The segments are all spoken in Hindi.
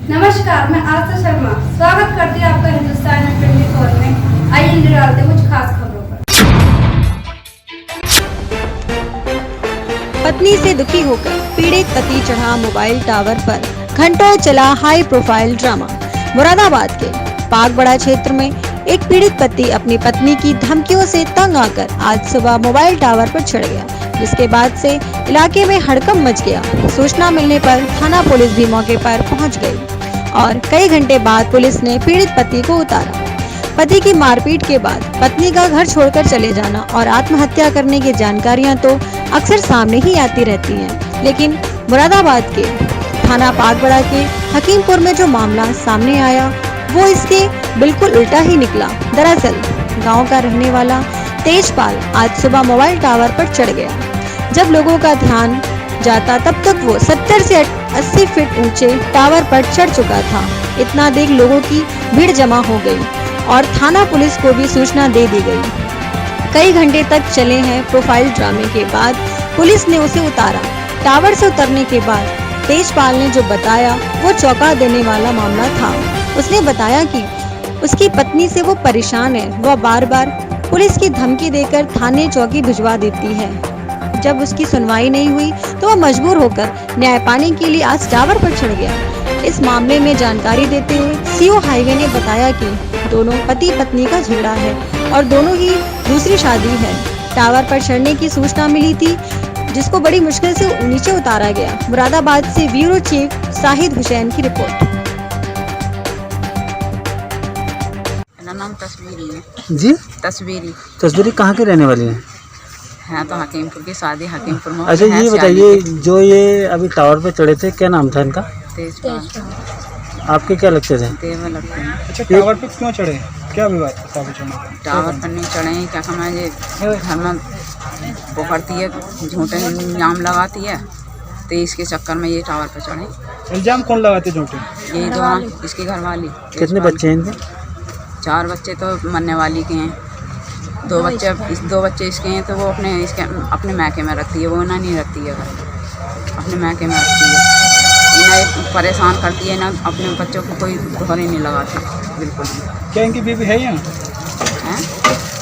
नमस्कार, मैं आस्था शर्मा स्वागत करती हूँ आपका हिंदुस्तान में 24 में। आइए नजर डालते हैं कुछ खास खबरों पर। पत्नी से दुखी होकर पीड़ित पति चढ़ा मोबाइल टावर पर, घंटों चला हाई प्रोफाइल ड्रामा। मुरादाबाद के पागबड़ा क्षेत्र में एक पीड़ित पति अपनी पत्नी की धमकियों से तंग आकर आज सुबह मोबाइल टावर पर चढ़ गया, जिसके बाद से इलाके में हड़कंप मच गया। सूचना मिलने पर थाना पुलिस भी मौके पर पहुंच गई और कई घंटे बाद पुलिस ने पीड़ित पति को उतारा। पति की मारपीट के बाद पत्नी का घर छोड़कर चले जाना और आत्महत्या करने की जानकारियां तो अक्सर सामने ही आती रहती हैं, लेकिन मुरादाबाद के थाना पागबड़ा के हकीमपुर में जो मामला सामने आया वो इसके बिल्कुल उल्टा ही निकला। दरअसल गांव का रहने वाला तेजपाल आज सुबह मोबाइल टावर पर चढ़ गया। जब लोगों का ध्यान जाता तब तक वो 70 से 80 फीट ऊंचे टावर पर चढ़ चुका था। इतना देख लोगों की भीड़ जमा हो गई और थाना पुलिस को भी सूचना दे दी गई। कई घंटे तक चले हैं प्रोफाइल ड्रामे के बाद पुलिस ने उसे उतारा। टावर से उतरने के बाद तेजपाल ने जो बताया वो चौंका देने वाला मामला था। उसने बताया कि उसकी पत्नी से वो परेशान है, वह बार बार पुलिस की धमकी देकर थाने चौकी भिजवा देती है। जब उसकी सुनवाई नहीं हुई तो वह मजबूर होकर न्याय पाने के लिए आज टावर पर चढ़ गया। इस मामले में जानकारी देते हुए सीओ हाईवे ने बताया कि दोनों पति पत्नी का झगड़ा है और दोनों की दूसरी शादी है। टावर पर चढ़ने की सूचना मिली थी, जिसको बड़ी मुश्किल से नीचे उतारा गया। मुरादाबाद से ब्यूरो चीफ साहिद हुसैन की रिपोर्ट। मेरा नाम तस्वीरी है जी। तस्वीरी कहाँ के रहने वाली हैं? है तो हकीमपुर की शादी हकीमपुर में। अच्छा, ये बताइए, जो ये अभी टावर पे चढ़े थे, क्या नाम था इनका? तेजपाल। आपके क्या लगते थे? देवा लगते हैं। अच्छा, टावर पे क्यों चढ़े? क्या विवाद था टावर चढ़ने का? टावर पर नहीं चढ़े हैं, क्या कहना है, ये घर में पकड़ती है, झूठे इल्जाम लगाती है, तो इसके चक्कर में ये टावर पर चढ़े। इल्जाम कौन लगाते झूठे? यही दोनों, इसकी घरवाली। कितने बच्चे हैं इनके? 4 बच्चे तो मरने वाली के हैं, 2 बच्चे इसके हैं, तो वो अपने मैके में रखती है, वो ना नहीं रखती है घर, अपने मैके में रखती है। इन्हें परेशान करती है ना, अपने बच्चों को कोई दोहरे नहीं लगाती बिल्कुल भी। क्या इनकी बीवी है यहाँ? हैं?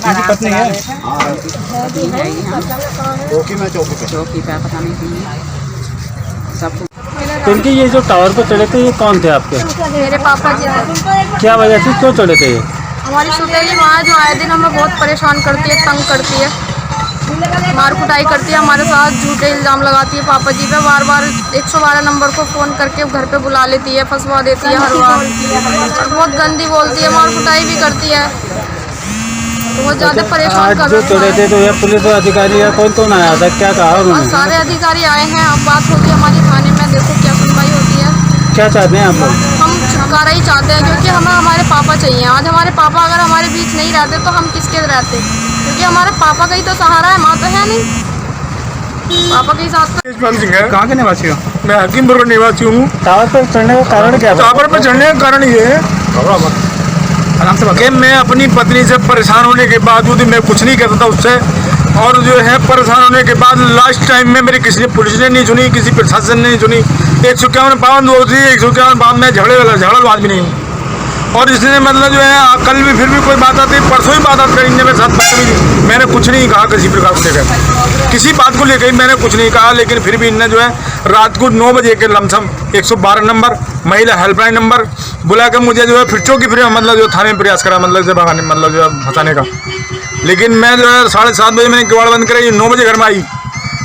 इनकी पत्नी है? पत्नी है यहाँ चौकी पे, पता नहीं क्यों सब। तो इनके ये जो टावर पे चढ़े थे, ये कौन थे आपके? मेरे पापा जी थे। क्या वजह थी, क्यों चढ़े थे ये? हमारी सुतेली माँ जो आए दिन हमें बहुत परेशान करती है, तंग करती है, मार कुटाई करती है, हमारे साथ झूठे इल्ज़ाम लगाती है पापा जी पे। बार बार 112 नंबर को फ़ोन करके घर पे बुला लेती है, फंसवा देती है हर बार, और बहुत गंदी बोलती है, मार कुटाई भी करती है, तो बहुत ज़्यादा परेशान कर जो चढ़े थे तो ये पुलिस अधिकारी या कौन आया था, क्या कहा उन्होंने? सारे अधिकारी आए हैं। अब बात होगी हमारी थाने में, देखो क्या सुनवाई होती है। क्या चाहते हैं आप लोग? हम छुटकारा ही चाहते हैं, क्योंकि हमें हमारे पापा चाहिए। आज हमारे पापा अगर हमारे बीच नहीं रहते तो हम किसके रहते, क्योंकि हमारे पापा का ही तो सहारा है, माँ तो है नहीं। पापा के साथ तेजपाल सिंह है। कहाँ के निवासी हो? मैं हकीमपुर का निवासी हूँ। टावर पे चढ़ने का कारण क्या था? टावर पर चढ़ने का कारण ये है आराम से कि मैं अपनी पत्नी से परेशान होने के बावजूद मैं कुछ नहीं करता था उससे, और जो है परेशान होने के बाद लास्ट टाइम में मेरी किसी पुलिस ने नहीं सुनी, किसी प्रशासन ने नहीं सुनी। 151 पाबंद होती है, 151 पाबंद में झगड़ल आदमी नहीं हूँ। और इसने मतलब जो है कल भी फिर भी कोई बात आती, परसों ही बात आती करीने में साथ बदतमीजी। मैंने कुछ नहीं कहा किसी प्रकार को लेकर, किसी बात को लेकर मैंने कुछ नहीं कहा, लेकिन फिर भी इनने जो है रात को 9 बजे के लमसम 112 नंबर महिला हेल्पलाइन नंबर बुला कर मुझे जो है फिर चौकी फिर मतलब जो थाने में प्रयास करा, मतलब से भगाने, मतलब जो है फंसाने का। लेकिन मैं जो है 7:30 बजे मैंने किवाड़ बंद कराई, 9 बजे घर में आई।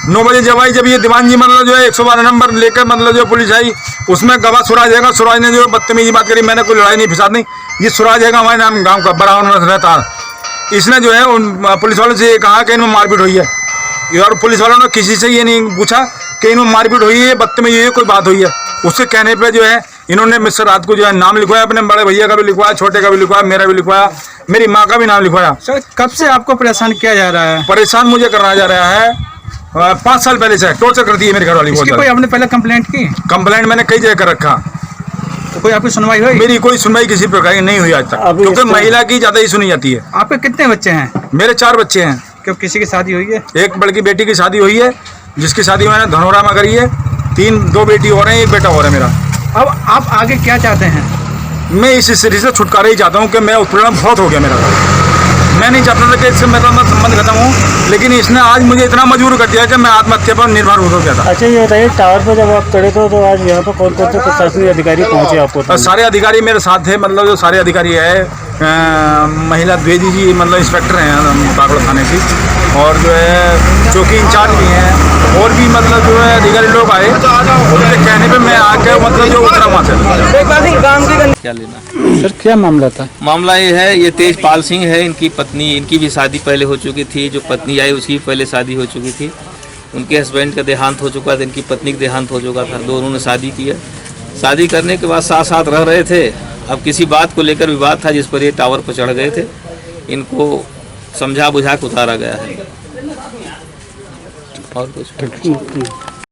9 बजे जब आई, जब ये दीवान जी मतलब जो है 112 नंबर लेकर मतलब जो पुलिस आई, उसमें गवाह सुराज हैगा। सुराज ने जो बदतमीजी बात करी, मैंने कोई लड़ाई नहीं फिसाद नहीं, ये सुराज हैगा हमारे नाम गांव का बराबर रहता है। इसने जो है उन पुलिस वालों से कहा कि इनमें मारपीट हुई है, और पुलिस वालों ने किसी से ये नहीं पूछा कि इनमें मारपीट हुई है, बदतमीजी हुई है, कोई बात हुई है। उसके कहने पर जो है इन्होंने मुझसे रात को जो है नाम लिखवाया, अपने बड़े भैया का भी लिखवाया, छोटे का भी लिखवाया, मेरा भी लिखवाया, मेरी माँ का भी नाम लिखवाया। सर, कब से आपको परेशान किया जा रहा है? परेशान मुझे करना जा रहा है 5 साल पहले से, टॉर्चर करती है मेरी घरवाली। कोई आपने पहले कंप्लेंट की? कंप्लेंट मैंने कई जगह कर रखा, तो कोई आपकी सुनवाई हुई? मेरी कोई सुनवाई किसी प्रकार की नहीं हुई आज तक, क्योंकि महिला की ज्यादा ही सुनी जाती है। आपके कितने बच्चे हैं? मेरे 4 बच्चे हैं। क्यों, किसी की शादी हुई है? एक बड़की बेटी की शादी हुई है, जिसकी शादी मैंने धनोरा में करी है। 2 बेटी और हैं, 1 बेटा और है मेरा। अब आप आगे क्या चाहते हैं? मैं इस स्थिति से छुटकारा ही चाहता हूँ कि मैं उत्पीड़न बहुत हो गया मेरा। मैं नहीं चाहता था कि इससे मेरा संबंध खत्म हो, लेकिन इसने आज मुझे इतना मजबूर कर दिया कि मैं आत्महत्या पर निर्भर हो गया था। अच्छा ये बताइए, टावर पर जब आप चढ़े थे तो आज यहाँ पर कौन कौन से प्रशासनिक अधिकारी पहुँचे आपको? सारे अधिकारी मेरे साथ थे, मतलब जो सारे अधिकारी है, महिला द्विवेदी जी मतलब इंस्पेक्टर हैं बागड़ा थाने की, और जो है चौकी इंचार्ज भी हैं, और भी मतलब जो है अधिकारी लोग आए। उनके कहने पे मैं आके मतलब जो उतरा वहाँ से। क्या लेना? सर क्या मामला था? मामला ये है, ये तेजपाल सिंह है, इनकी पत्नी, इनकी भी शादी पहले हो चुकी थी। जो पत्नी आई उसकी पहले शादी हो चुकी थी। उनके हस्बैंड का देहांत हो चुका था, इनकी पत्नी का देहांत हो चुका था। दोनों ने शादी किया। शादी करने के बाद साथ साथ रह रहे थे। अब किसी बात को लेकर विवाद था जिस पर ये टावर पर चढ़ गए थे। इनको समझा बुझा के उतारा गया है और कुछ